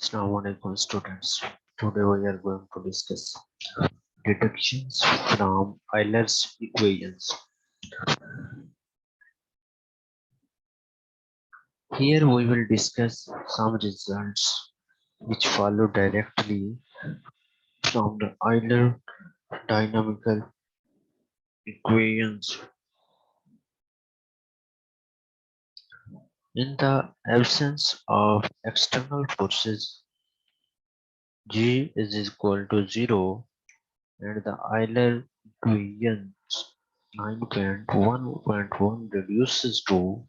Assalamu alaikum students. Today we are going to discuss deductions from Euler's equations. Here we will discuss some results which follow directly from the Euler dynamical equations. In the absence of external forces, G is equal to 0 and the Euler equations 9.1.1 reduces to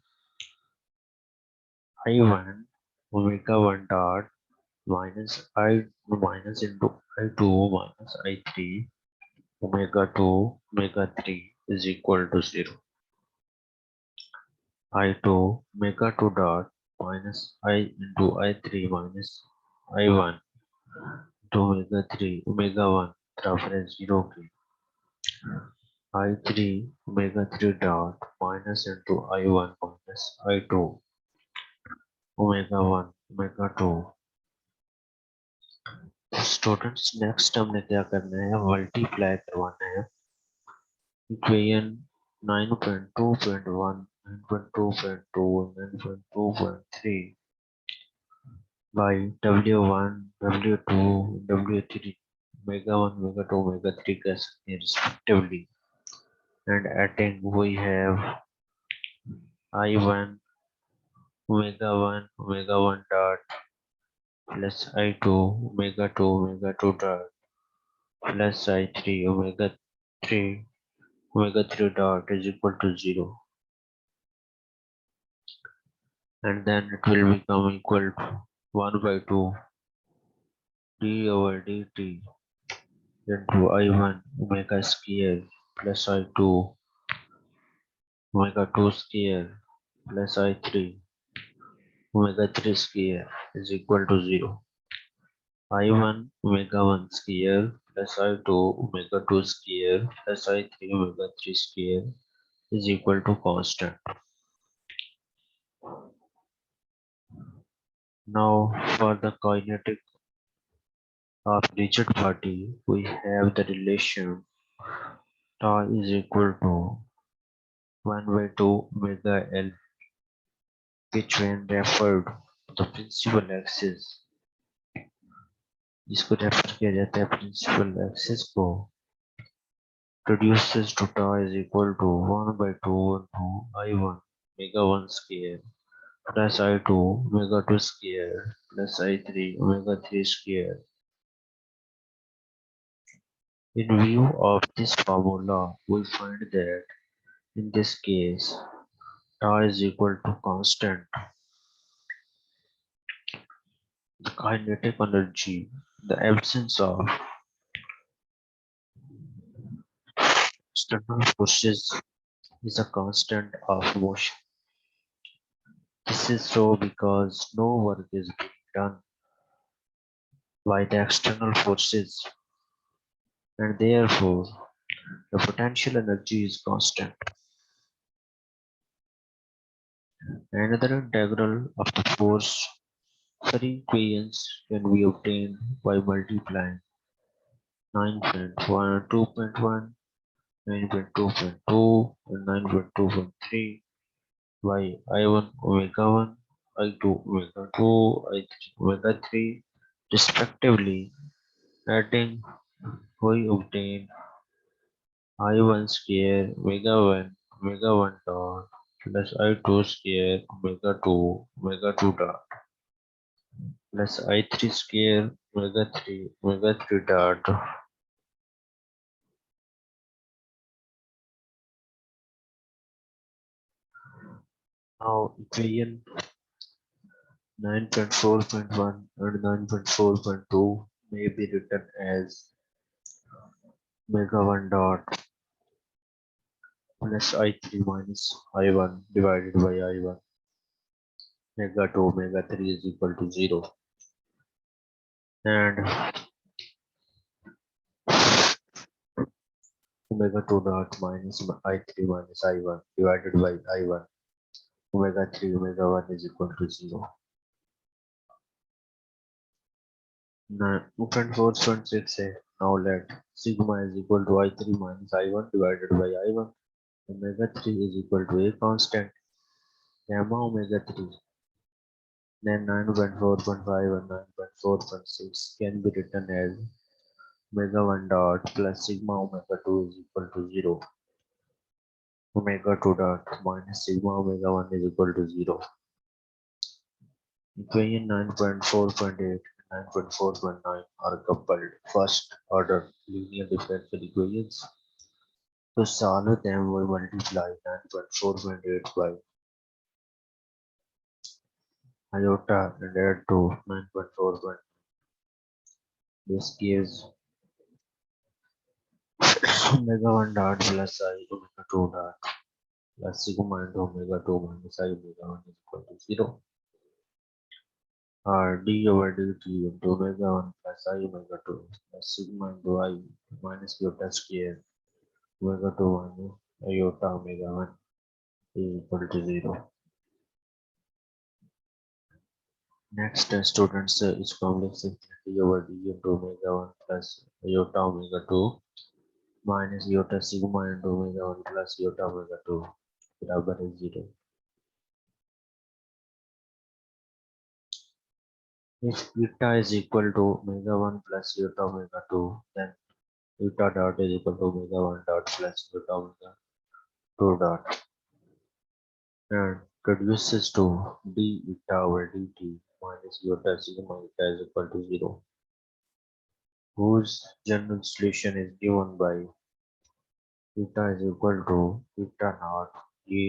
I1 omega 1 dot minus I minus into I2 minus I3 omega 2 omega 3 is equal to 0. I2 omega 2 dot minus I into I3 minus I1 into omega 3 omega 1 reference 0 की I3 omega 3 dot minus into I1 minus I2 omega 1 omega 2. Students next हमने क्या करना है multiply करवाना है equation 9.2.1 9.2.2 9.2.3 by W1 W2 W3 omega 1 omega 2 omega 3 कह सकते हैं respectively and adding we have I1 omega 1 omega 1 dot plus I2 omega 2 omega 2 dot plus I3 omega 3 omega 3 dot is equal to 0 and then it will become equal to 1 by 2 d over dt into I1 omega square plus I2 omega 2 square plus I3 omega 3 square is equal to 0. I1 omega 1 square plus I2 omega 2 square plus I3 omega 3 square is equal to constant. Now for the kinetic of rigid body, we have the relation tau is equal to 1 by 2 omega L, which when referred to the principal axis, जिसको refer किया जाता है principal axis को, reduces to tau is equal to 1 by 2 into I1 omega 1 square plus I2 omega 2 square plus I3 omega 3 square. In view of this formula, we find that in this case, tau is equal to constant. The kinetic energy, the absence of external forces is a constant of motion. This is so because no work is being done by the external forces and therefore the potential energy is constant. Another integral of the force free equations can be obtained by multiplying 9.1, 2.1, 9.2.2 and 9.2.3 by I1 omega 1, I2 omega 2, I3 omega 3 respectively. Adding, we obtain I1 square omega 1 omega 1 dot plus I2 square omega 2 omega 2 dot plus I3 square omega 3 dot. Now equation 9.4.1 and 9.4.2 may be written as omega 1 dot plus I3 minus I1 divided by I1 omega 2 omega 3 is equal to 0 and omega 2 dot minus I3 minus I1 divided by I1 omega 3 omega 1 is equal to 0. Open 4.6 say now let sigma is equal to I3 minus I1 divided by I1. Omega 3 is equal to a constant gamma omega 3. Then 9.4.5 and 9.4.6 can be written as omega 1 dot plus sigma omega 2 is equal to 0. Omega 2 dot minus sigma omega 1 is equal to 0. Equation 9.4.8 and 9.4.9 are coupled first order linear differential equations. To solve them, we multiply 9.4.8 by iota and add to 9.4. This gives omega 1 dot plus I omega 2 dot plus sigma into omega 2 minus I omega 1 is equal to 0. Or d over dt into omega 1 plus I omega 2 plus sigma into I minus iota square omega 2 minus iota omega 1 is equal to 0. Next, students, is complex infinity over d into omega 1 plus iota omega 2 minus iota sigma into omega 1 plus iota omega 2 बराबर है 0. If eta is equal to omega 1 plus iota omega 2, then eta dot is equal to omega 1 dot plus iota omega 2 dot and reduces to d eta over dt minus iota sigma eta is equal to 0, whose general solution is given by eta is equal to eta naught a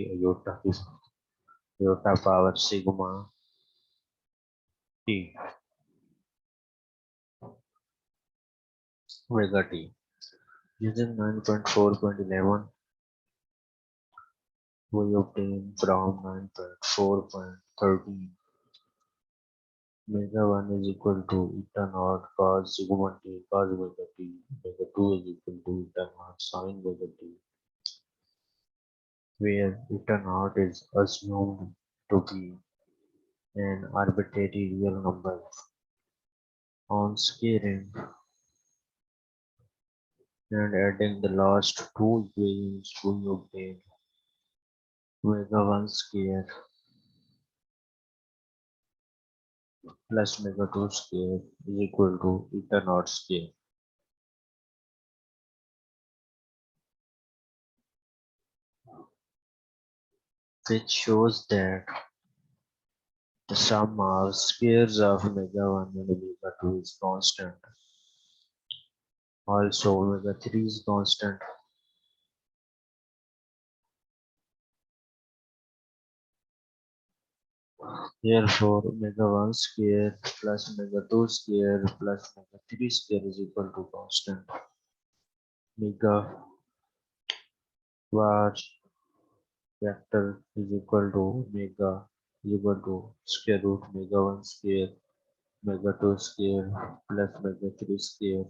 iota power sigma t omega t. Using 9.4.11, we obtain from 9.4.13 omega 1 is equal to eta naught cos sigma t cos omega t. Omega 2 is equal to eta naught sin omega t, where eta naught is assumed to be an arbitrary real number. On scaling and adding the last two equations, we obtain omega 1 square plus omega 2 square is equal to eta naught square, which shows that the sum of squares of omega 1 and omega 2 is constant. Also, omega 3 is constant. Therefore, omega 1 square plus omega 2 square plus omega 3 square is equal to constant. Omega var vector is equal to omega is equal to square root omega 1 square omega 2 square plus omega 3 square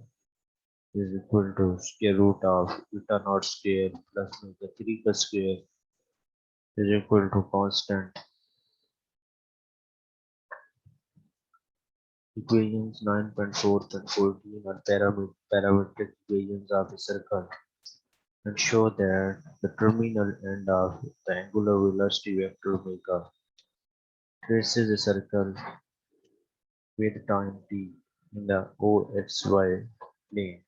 is equal to square root of eta naught square plus omega 3 square is equal to constant. Equations 9.4.14 are parametric equations of a circle and show that the terminal end of the angular velocity vector omega traces a circle with time t in the OXY plane.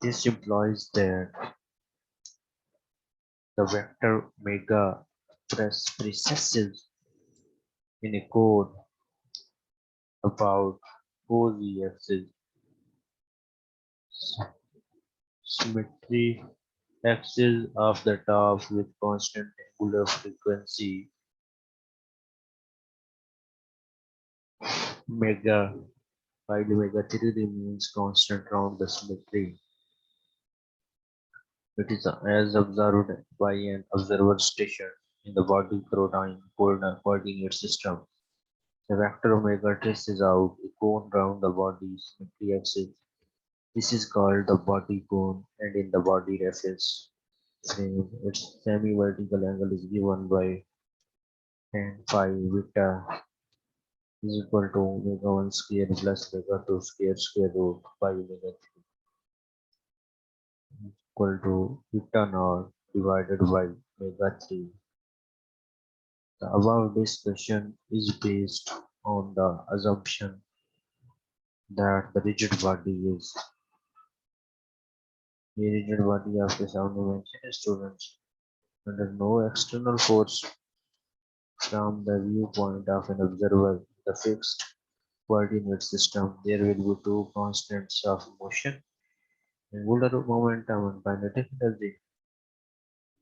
This implies that the vector omega precesses in a cone about OZ axis. Symmetry axis of the top with constant angular frequency omega, while omega 3 remains constant around the symmetry. It is as observed by an observer stationed in the body protein coordinate system. The vector omega traces out a cone around the body's symmetry axis. This is called the body cone, and in the body reference frame, its semi-vertical angle is given by tan phi beta is equal to omega 1 square plus omega 2 square root by omega 3 equal to eta naught divided by omega 3. The above discussion is based on the assumption that the rigid body is a rigid body of the sound dimension students under no external force from the viewpoint of an observer in the fixed coordinate system. There will be two constants of motion, angular momentum and kinetic energy.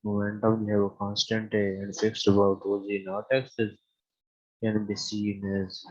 Momentum we have a constant A and fixed about OG naught axis can be seen as